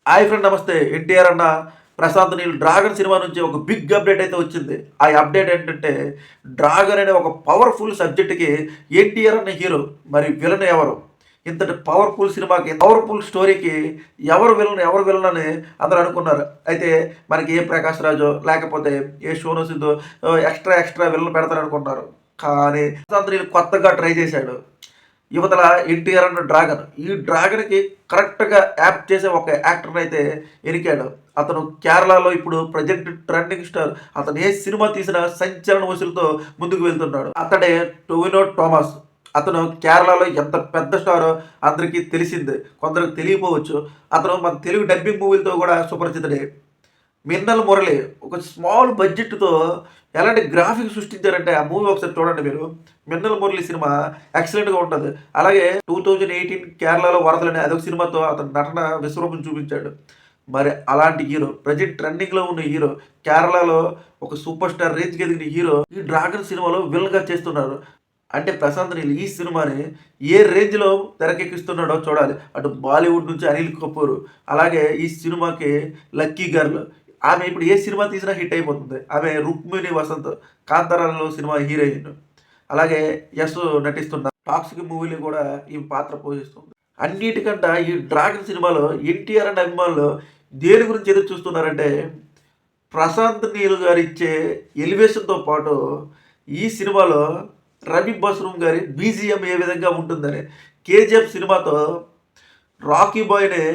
Hi friend, నమస్తే. ఎన్టీఆర్ అన్న Prashanth Neel dragon cinema నుంచి ఒక బిగ్ అప్డేట్ అయితే వచ్చింది. ఆ అప్డేట్ ఏంటంటే డ్రాగన్ అనే ఒక పవర్ఫుల్ సబ్జెక్ట్కి ఎన్టీఆర్ అన్న హీరో, మరి విలన్ ఎవరు? ఇంతటి పవర్ఫుల్ సినిమాకి, పవర్ఫుల్ స్టోరీకి ఎవరు విలన్ అని అందరూ అనుకున్నారు. అయితే మనకి ఏ ప్రకాష్ రాజు లేకపోతే ఏ సోనూ సిద్ధు ఎక్స్ట్రా విలన్ పెడతారనుకున్నారు. కానీ ప్రశాంత్ నీల్ కొత్తగా ట్రై చేశాడు. యువతల ఎన్టీఆర్ అన్న డ్రాగన్, ఈ డ్రాగన్కి కరెక్ట్గా యాప్ట్ చేసే ఒక యాక్టర్ని అయితే ఎరికాడు. అతను కేరళలో ఇప్పుడు ప్రజెంట్ ట్రెండింగ్ స్టార్. అతను ఏ సినిమా తీసినా సంచలన వసూలతో ముందుకు వెళ్తున్నాడు. అతడే టొవినో థామస్. అతను కేరళలో ఎంత పెద్ద స్టారో అందరికీ తెలిసిందే, కొందరికి తెలియపోవచ్చు. అతను మన తెలుగు డబ్బింగ్ మూవీలతో కూడా సుపరిచితుడే. మిన్నల్ మురళి ఒక స్మాల్ బడ్జెట్తో ఎలాంటి గ్రాఫిక్స్ సృష్టించారంటే ఆ మూవీ ఒకసారి చూడండి మీరు. మిన్నల్ మురళి సినిమా ఎక్సలెంట్గా ఉంటుంది. అలాగే 2018 కేరళలో వరదలని అదొక సినిమాతో అతను నటన విశ్వరూపం చూపించాడు. మరి అలాంటి హీరో, ప్రజెంట్ ట్రెండింగ్లో ఉన్న హీరో, కేరళలో ఒక సూపర్ స్టార్ రేంజ్కి ఎదిగిన హీరో ఈ డ్రాగన్ సినిమాలో విలన్గా చేస్తున్నారు. అంటే ప్రశాంత్ నీల్ ఈ సినిమాని ఏ రేంజ్లో తెరకెక్కిస్తున్నాడో చూడాలి. అటు బాలీవుడ్ నుంచి అనిల్ కపూర్, అలాగే ఈ సినిమాకి లక్కీ గర్ల్, ఆమె ఇప్పుడు ఏ సినిమా తీసినా హిట్ అయిపోతుంది. ఆమె రుక్మిణి వసంత్, కాంతారాలో సినిమా హీరోయిన్. అలాగే యశ్ నటిస్తున్న టాక్సిక్ మూవీలో కూడా ఈ పాత్ర పోషిస్తుంది. అన్నిటికంటే ఈ డ్రాగన్ సినిమాలో ఎన్టీఆర్ అండ్ అభిమానులు దేని గురించి ఎదురు చూస్తున్నారంటే ప్రశాంత్ నీల్ గారు ఇచ్చే ఎలివేషన్తో పాటు ఈ సినిమాలో రవి బస్రూమ్ గారి బీజిఎం ఏ విధంగా ఉంటుందని. కేజీఎఫ్ సినిమాతో రాకీ బాయ్ని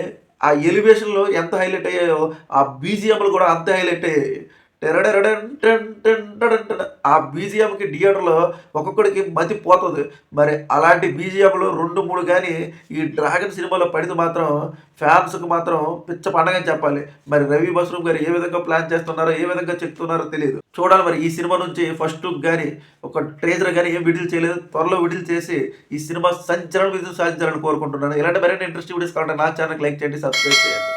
ఆ ఎలివేషన్లో ఎంత హైలైట్ అయ్యాయో ఆ బీజిఎంలు కూడా అంతే హైలైట్ అయ్యాయి. టెరడెరడన్ టెన్ టెన్ టడన్ టన్. ఆ బీజిఎంకి థియేటర్లో ఒక్కొక్కడికి మతి పోతుంది. మరి అలాంటి బీజిఎంలు 2-3 కానీ ఈ డ్రాగన్ సినిమాలో పడితే మాత్రం ఫ్యాన్స్కి మాత్రం పిచ్చ పండగని చెప్పాలి. మరి రవి బస్రూమ్ గారు ఏ విధంగా ప్లాన్ చేస్తున్నారో, ఏ విధంగా చెప్తున్నారో తెలియదు. చూడాలి మరి ఈ సినిమా నుంచి ఫస్ట్ లుక్ కానీ ఒక ట్రేజర్ కానీ ఏం విడుదల చేయలేదు. త్వరలో విడుదల చేసి ఈ సినిమా సంచలన విజయం సాధించాలని కోరుకుంటున్నాను. ఇలాంటి మరిన్ని ఇంట్రెస్టింగ్ వీడియోస్ కావాలంటే నా ఛానల్కి లైక్ చేయండి, సబ్స్క్రైబ్ చేయండి.